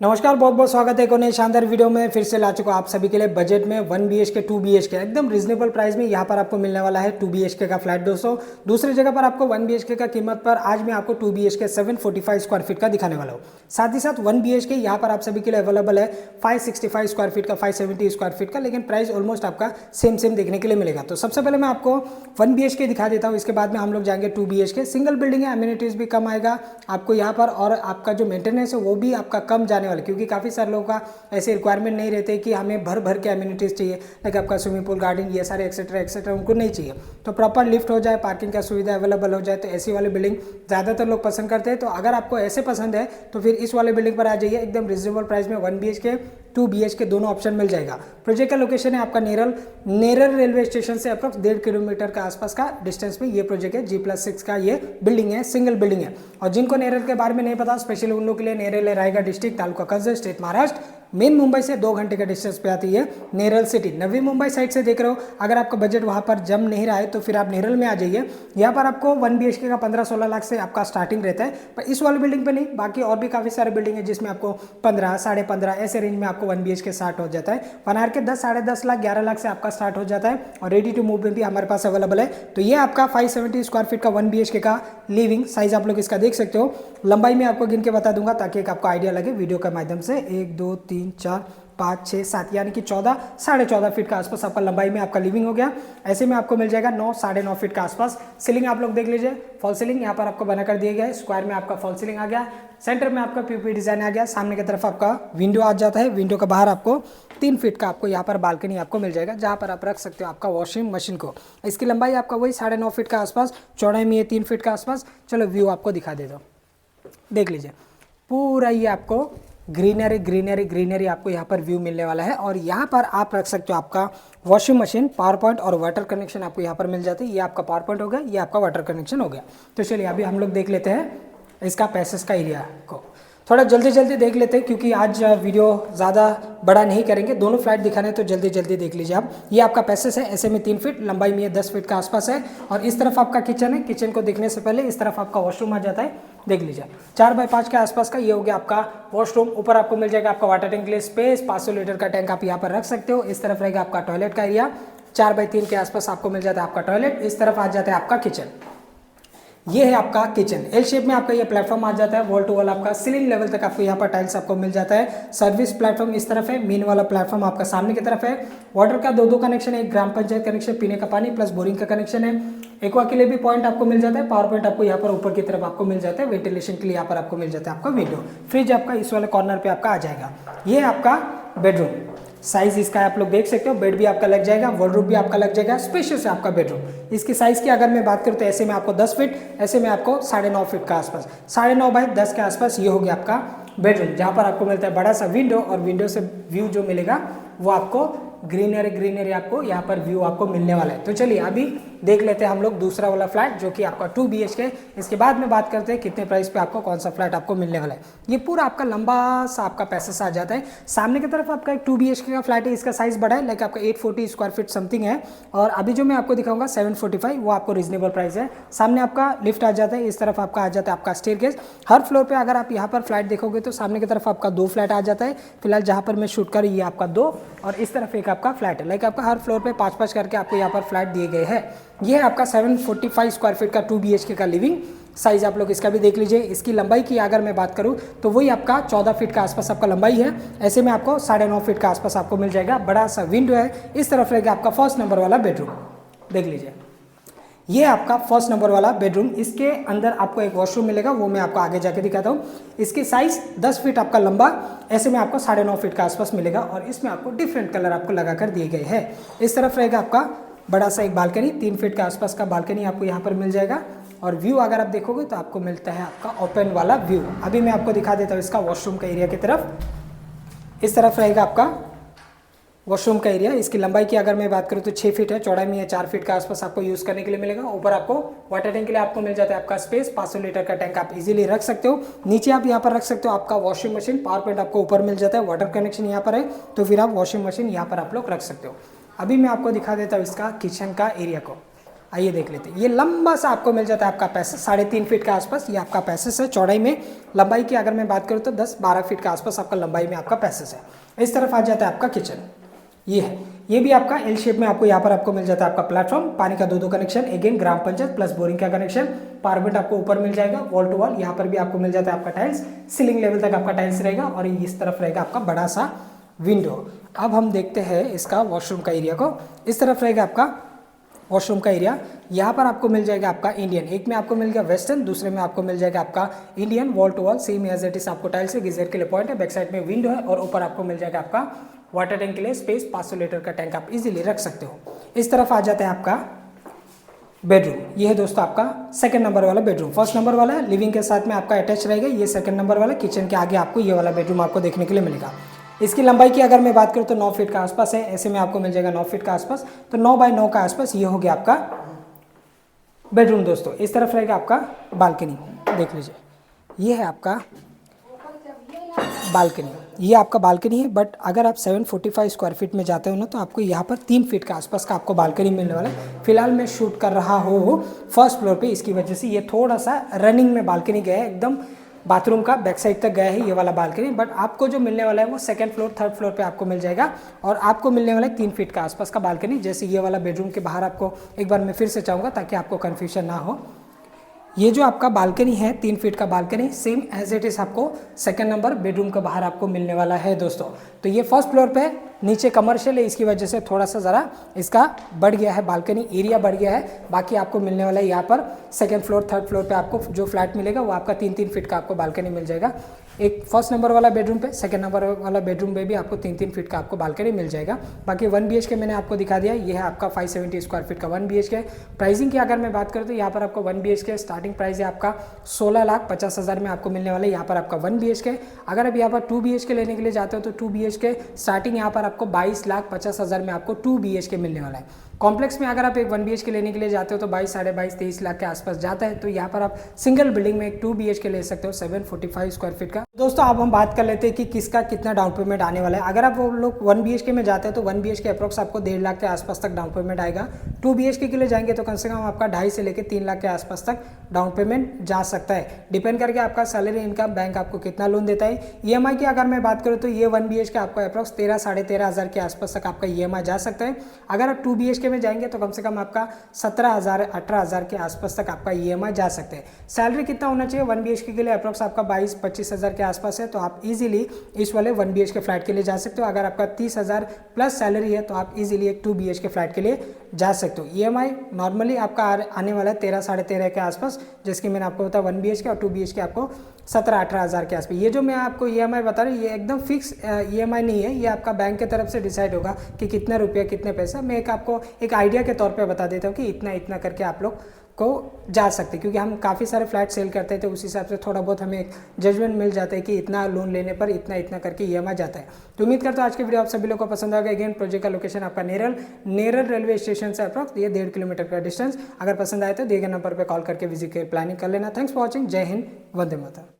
नमस्कार, बहुत बहुत स्वागत है एक और नए शानदार वीडियो में। फिर से ला चुका आप सभी के लिए बजट में 1 BHK 2 BHK एकदम रीजनेबल प्राइस में यहाँ पर आपको मिलने वाला है 2 BHK का फ्लैट दोस्तों। दूसरी जगह पर आपको 1 BHK का कीमत पर आज मैं आपको 2 BHK 745 स्क्वायर फीट का दिखाने वाला हूँ। साथ ही साथ 1 BHK यहाँ पर आप सभी के लिए अवेलेबल है 565 स्क्वायर फीट का, 570 स्क्वायर फीट का, लेकिन प्राइस ऑलमोस्ट आपका सेम देखने के लिए मिलेगा। तो सबसे पहले मैं आपको 1 BHK दिखा देता हूँ, इसके बाद में हम लोग जाएंगे 2 BHK। सिंगल बिल्डिंग है, अम्यूनिटीज भी कम आएगा आपको यहाँ पर, और आपका जो मेंटेनेंस है वो भी आपका कम जाने वाला, क्योंकि काफ़ी सारे लोगों का ऐसे रिक्वायरमेंट नहीं रहते कि हमें भर भर के एमिनिटीज़ चाहिए, लाइक आपका स्विमिंग पूल, गार्डन, ये सारे एक्सेट्रा एक्सेट्रा उनको नहीं चाहिए। तो प्रॉपर लिफ्ट हो जाए, पार्किंग का सुविधा अवेलेबल हो जाए, तो ऐसी वाली बिल्डिंग ज़्यादातर लोग पसंद करते हैं। तो अगर आपको ऐसे पसंद है तो फिर इस वाले बिल्डिंग पर आ जाइए, एकदम रिजनेबल प्राइस में 1 BHK 2 BHK दोनों ऑप्शन मिल जाएगा। प्रोजेक्ट का लोकेशन है आपका नेरल रेलवे स्टेशन से अप्रॉक्स 1.5 किलोमीटर का आसपास का डिस्टेंस में ये प्रोजेक्ट है। G+6 का ये बिल्डिंग है, सिंगल बिल्डिंग है। और जिनको नेरल के बारे में नहीं पता, स्पेशली उन लोगों के लिए नेरल है Raigarh district, taluka Karjat, state Maharashtra. Main Mumbai से 2 घंटे का डिस्टेंस पे आती है नेरल सिटी। नवी मुंबई साइड से देख रहे हो, अगर आपका बजट वहां पर जम नहीं रहा है तो फिर आप नेरल में आ जाइए। यहाँ पर आपको 1 BHK का 15-16 लाख से आपका स्टार्टिंग रहता है, पर इस वाली बिल्डिंग पे नहीं, बाकी और भी काफ़ी सारे बिल्डिंग है जिसमें आपको 15, 15.5 ऐसे रेंज में आपको 1 BHK स्टार्ट हो जाता है। 1 आर के 10, 10.5 लाख, 11 लाख से आपका स्टार्ट हो जाता है, और रेडी टू मूव में भी हमारे पास अवेलेबल है। तो ये आपका 570 स्क्वायर फीट का 1 BHK का लिविंग साइज आप लोग इसका देख सकते हो। लंबाई में आपको गिन के बता दूंगा ताकि एक आपको आइडिया लगे वीडियो के माध्यम से। 1 2 3 4 5 6 7 यानी कि 14, 14.5 फीट का आसपास आपका लंबाई में आपका लिविंग हो गया। ऐसे में आपको मिल जाएगा 9, 9.5 फीट का आसपास। सीलिंग आप लोग देख लीजिए, फॉल सीलिंग यहाँ पर आपको बना कर दिया गया है। स्क्वायर में आपका फॉल सीलिंग आ गया, सेंटर में आपका पीपी डिजाइन आ गया, सामने की तरफ आपका विंडो आ जाता है। विंडो के बाहर आपको 3 फीट का आपको यहाँ पर बालकनी आपको मिल जाएगा, जहाँ पर आप रख सकते हो आपका वॉशिंग मशीन को। इसकी लंबाई आपका वही 9.5 फीट का आसपास, चौड़ाई में ये 3 फीट का आसपास। चलो व्यू आपको दिखा देता हूँ, देख लीजिए पूरा ये आपको ग्रीनरी आपको यहाँ पर व्यू मिलने वाला है। और यहाँ पर आप रख सकते हो आपका वॉशिंग मशीन, पावर पॉइंट और वाटर कनेक्शन आपको यहाँ पर मिल जाते हैं। ये आपका पावर पॉइंट हो गया, ये आपका वाटर कनेक्शन हो गया। तो चलिए अभी हम लोग देख लेते हैं इसका पैसेज का एरिया को, थोड़ा जल्दी देख लेते हैं क्योंकि आज वीडियो ज़्यादा बड़ा नहीं करेंगे, दोनों फ्लैट दिखाने तो जल्दी देख लीजिए आप। ये आपका पैसेज है, ऐसे में 3 फीट, लंबाई में ये 10 फीट का आसपास है। और इस तरफ आपका किचन है, किचन को देखने से पहले इस तरफ आपका वॉशरूम आ जाता है, देख लीजिए 4x5 के आसपास का ये हो गया आपका वॉशरूम। ऊपर आपको मिल जाएगा आपका वाटर टैंक के लिए स्पेस, 500 लीटर का टैंक आप यहाँ पर रख सकते हो। इस तरफ रहेगा आपका टॉयलेट का एरिया, 4x3 के आसपास आपको मिल जाता है आपका टॉयलेट। इस तरफ आ जाता है आपका किचन, ये है आपका किचन। एल शेप में आपका ये प्लेटफॉर्म आ जाता है, वॉल टू वॉल आपका सीलिंग लेवल तक आपको यहाँ पर टाइल्स आपको मिल जाता है। सर्विस प्लेटफॉर्म इस तरफ है, मेन वाला प्लेटफॉर्म आपका सामने की तरफ है। वाटर का 2 कनेक्शन है, एक ग्राम पंचायत कनेक्शन पीने का पानी प्लस बोरिंग का कनेक्शन है। एक्वा के लिए भी पॉइंट आपको मिल जाता है, पावर पॉइंट आपको यहाँ पर ऊपर की तरफ आपको मिल जाता है। वेंटिलेशन के लिए यहाँ पर आपको मिल जाता है आपका विंडो। फ्रिज आपका इस वाले कॉर्नर पे आपका आ जाएगा। ये आपका बेडरूम, साइज इसका आप लोग देख सकते हो, बेड भी आपका लग जाएगा, वार्डरोब भी आपका लग जाएगा, स्पेशियस है आपका बेडरूम। इसकी साइज की अगर मैं बात करूँ तो ऐसे में आपको 10 फीट, ऐसे में आपको 9.5 फीट का आसपास, 9.5 बाय 10 के आसपास ये हो गया आपका बेडरूम, जहाँ पर आपको मिलता है बड़ा सा विंडो। और विंडो से व्यू जो मिलेगा वो आपको ग्रीनरी आपको यहाँ पर व्यू आपको मिलने वाला है। तो चलिए अभी देख लेते हैं हम लोग दूसरा वाला फ्लैट जो कि आपका 2 BHK। इसके बाद में बात करते हैं कितने प्राइस पे आपको कौन सा फ्लैट आपको मिलने वाला है। ये पूरा आपका लंबा सा आपका पैसेज आ जाता है। सामने की तरफ आपका एक 2 BHK का फ्लैट है, इसका साइज बड़ा है, लाइक आपका 840 स्क्वायर फीट समथिंग है। और अभी जो मैं आपको दिखाऊंगा 745, वो आपको रीजनेबल प्राइस है। सामने आपका लिफ्ट आ जाता है, इस तरफ आपका आ जाता है आपका स्टेयरकेस। हर फ्लोर पे अगर आप यहाँ पर फ्लैट देखोगे तो सामने की तरफ आपका 2 फ्लैट आ जाता है। फिलहाल जहाँ पर मैं शूट कर ये आपका 2, और इस तरफ एक आपका फ्लैट है, लाइक आपका हर फ्लोर पे 5-5 करके आपको यहाँ पर फ्लैट दिए गए हैं। ये है आपका 745 स्क्वायर फीट का 2 BHK का लिविंग साइज, आप लोग इसका भी देख लीजिए। इसकी लंबाई की अगर मैं बात करूँ तो वही आपका 14 फीट का आसपास आपका लंबाई है। ऐसे में आपको 9.5 फीट का आसपास आपको मिल जाएगा। बड़ा सा विंडो है, इस तरफ रहेगा आपका फर्स्ट नंबर वाला बेडरूम, देख लीजिए ये आपका फर्स्ट नंबर वाला बेडरूम। इसके अंदर आपको एक वॉशरूम मिलेगा, वो मैं आपको आगे जाके दिखाता हूँ। इसकी साइज 10 फीट आपका लंबा, ऐसे में आपको 9.5 फीट का आसपास मिलेगा। और इसमें आपको डिफरेंट कलर आपको लगा कर दिए गए हैं। इस तरफ रहेगा आपका बड़ा सा एक बालकनी, 3 फीट के आसपास का बालकनी आपको यहाँ पर मिल जाएगा। और व्यू अगर आप देखोगे तो आपको मिलता है आपका ओपन वाला व्यू। अभी मैं आपको दिखा देता हूँ इसका वॉशरूम का एरिया की तरफ। इस तरफ रहेगा आपका वॉशरूम का एरिया। इसकी लंबाई की अगर मैं बात करूँ तो 6 फीट है, चौड़ाई में 4 फीट का आसपास आपको यूज़ करने के लिए मिलेगा। ऊपर आपको वाटर टैंक के लिए आपको मिल जाता है आपका स्पेस, 500 लीटर का टैंक आप इजीली रख सकते हो। नीचे आप यहाँ पर रख सकते हो आपका वॉशिंग मशीन, पावर पॉइंट आपको ऊपर मिल जाता है, वाटर कनेक्शन यहाँ पर है, तो फिर आप वॉशिंग मशीन यहाँ पर आप लोग रख सकते हो। अभी मैं आपको दिखा देता हूँ इसका किचन का एरिया को। आइए देख लेते हैं। ये लंबा सा आपको मिल जाता है आपका पैसेज 3.5 फीट के आसपास, ये आपका पैसेज है चौड़ाई में। लंबाई की अगर मैं बात करूँ तो 10-12 फीट के आसपास आपका लंबाई में आपका पैसेज है। इस तरफ आ जाता है आपका किचन, ये है, ये भी आपका एल शेप में आपको यहाँ पर आपको मिल जाता है आपका प्लेटफॉर्म, पानी का 2-2 कनेक्शन, अगेन ग्राम पंचायत प्लस बोरिंग का कनेक्शन, पावर आपको ऊपर मिल जाएगा, वॉल टू वॉल यहाँ पर भी आपको मिल जाता है आपका टाइल्स, सीलिंग लेवल तक आपका टाइल्स रहेगा और इस तरफ रहेगा आपका बड़ा सा विंडो। अब हम देखते हैं इसका वॉशरूम का एरिया को। इस तरफ रहेगा आपका वॉशरूम का एरिया, यहाँ पर आपको मिल जाएगा आपका इंडियन, एक में आपको मिल गया वेस्टर्न, दूसरे में आपको मिल जाएगा आपका Indian, wall to wall same as it is आपको टाइल्स है, गीजर के लिए पॉइंट है, बैक साइड में विंडो है और ऊपर आपको मिल जाएगा आपका वाटर टैंक के लिए स्पेस, 500 लीटर का टैंक आप इजीली रख सकते हो। इस तरफ आ जाता है आपका बेडरूम, ये है दोस्तों आपका सेकंड नंबर वाला बेडरूम। फर्स्ट नंबर वाला है लिविंग के साथ में आपका अटैच रहेगा, ये सेकंड नंबर वाला किचन के आगे आपको ये वाला बेडरूम आपको देखने के लिए मिलेगा। इसकी लंबाई की अगर मैं बात करूँ तो 9 फीट का आसपास है, ऐसे में आपको मिल जाएगा 9 फीट का आसपास, तो 9 बाय 9 का आसपास ये हो गया आपका बेडरूम दोस्तों। इस तरफ रहेगा आपका बालकनी, देख लीजिए, ये है आपका बालकनी, ये आपका बालकनी है। बट अगर आप 745 स्क्वायर फीट में जाते हो ना तो आपको यहाँ पर 3 फीट का आसपास का आपको बालकनी मिलने वाला है। फिलहाल मैं शूट कर रहा हूँ फर्स्ट फ्लोर पे, इसकी वजह से ये थोड़ा सा रनिंग में बालकनी गया है, एकदम बाथरूम का बैक साइड तक गया है ये वाला बालकनी। बट आपको जो मिलने वाला है वो सेकंड फ्लोर थर्ड फ्लोर पे आपको मिल जाएगा और आपको मिलने वाला है 3 फीट का आसपास का बालकनी। जैसे ये वाला बेडरूम के बाहर आपको एक बार मैं फिर से चाहूँगा ताकि आपको कन्फ्यूजन ना हो, ये जो आपका बालकनी है 3 फीट का balcony same as it is आपको सेकंड नंबर बेडरूम के बाहर आपको मिलने वाला है दोस्तों। तो ये फर्स्ट फ्लोर पे, नीचे कमर्शियल है, इसकी वजह से थोड़ा सा ज़रा इसका बढ़ गया है, बालकनी एरिया बढ़ गया है। बाकी आपको मिलने वाला है यहाँ पर सेकंड फ्लोर थर्ड फ्लोर पे आपको जो फ्लैट मिलेगा वो आपका 3-3 फीट का आपको बालकनी मिल जाएगा। एक फर्स्ट नंबर वाला बेडरूम पे, सेकंड नंबर वाला बेडरूम पे भी आपको 3-3 फीट का आपको बालकनी मिल जाएगा। बाकी 1 BHK मैंने आपको दिखा दिया, ये है आपका 570 स्क्वायर फीट का 1 BHK। प्राइसिंग की अगर मैं बात करूँ तो यहाँ पर आपको 1 BHK स्टार्टिंग प्राइस है आपका 16,50,000 में आपको मिलने वाला है यहाँ पर आपका 1 BHK। अगर आप यहाँ पर 2 BHK लेने के लिए जाते हो तो 2 BHK स्टार्टिंग यहाँ पर आपको 22,50,000 में आपको 2 BHK मिलने वाला है। कॉम्प्लेक्स में अगर आप एक 1 BHK लेने के लिए जाते हो तो 22, 22.5, 23 लाख के आसपास जाता है। तो यहाँ पर आप सिंगल बिल्डिंग में एक 2 BHK ले सकते हो 745 स्क्वायर फीट का। दोस्तों अब हम बात कर लेते हैं कि किसका कितना डाउन पेमेंट आने वाला है। अगर आप वो लोग 1 BHK में जाते हैं तो 1 BHK अप्रोक्स आपको 1.5 लाख के आसपास तक डाउन पेमेंट आएगा। 2 BHK के लिए जाएंगे तो कम से कम आपका 2.5 से लेकर 3 लाख के आसपास तक डाउन पेमेंट जा सकता है, डिपेंड करके आपका सैलरी इनकम बैंक आपको कितना लोन देता है। EMI की अगर मैं बात करूँ तो ये 1 BHK आपको अप्रोक्स 13-13,500 के आसपास तक आपका EMI जा सकता है। अगर आप 2 BHK में जाएंगे तो कम से कम आपका 17,000-18,000 के आसपास तक आपका EMI जा सकते हैं। सैलरी कितना होना चाहिए 1 BHK के लिए? अप्रोक्स आपका 22-25,000 के आसपास है, तो आप इजीली इस वाले 1 BHK फ्लैट के लिए जा सकते हो। अगर आपका 30,000 प्लस सैलरी है तो आप इजीली एक 2 BHK फ्लैट के लिए जा सकते हो। EMI नॉर्मली आपका आने वाला है 13-13.5 के आसपास, जिसकी मैंने आपको बताया 1 BHK और 2 BHK आपको 17-18,000 के आसपास। ये जो मैं आपको EMI बता रहा हूँ ये एकदम फिक्स EMI नहीं है, ये आपका बैंक की तरफ से डिसाइड होगा कि कितना रुपया कितने पैसा। मैं आपको एक आइडिया के तौर पे बता देता हूँ कि इतना इतना करके आप लोग को जा सकते हैं, क्योंकि हम काफ़ी सारे फ्लैट सेल करते हैं तो उस हिसाब से थोड़ा बहुत हमें एक जजमेंट मिल जाता है कि इतना लोन लेने पर इतना इतना करके EMI जाता है। तो उम्मीद करता हूँ आज की वीडियो आप सभी लोगों को पसंद आएगा। अगेन प्रोजेक्ट का लोकेशन आपका नेरल रेलवे स्टेशन से अप्रॉक्स ये 1.5 किलोमीटर का डिस्टेंस। अगर पसंद आए तो दिए गए नंबर पर कॉल करके विजिट कर प्लानिंग कर लेना। Thanks for watching. जय हिंद, वंदे मातरम।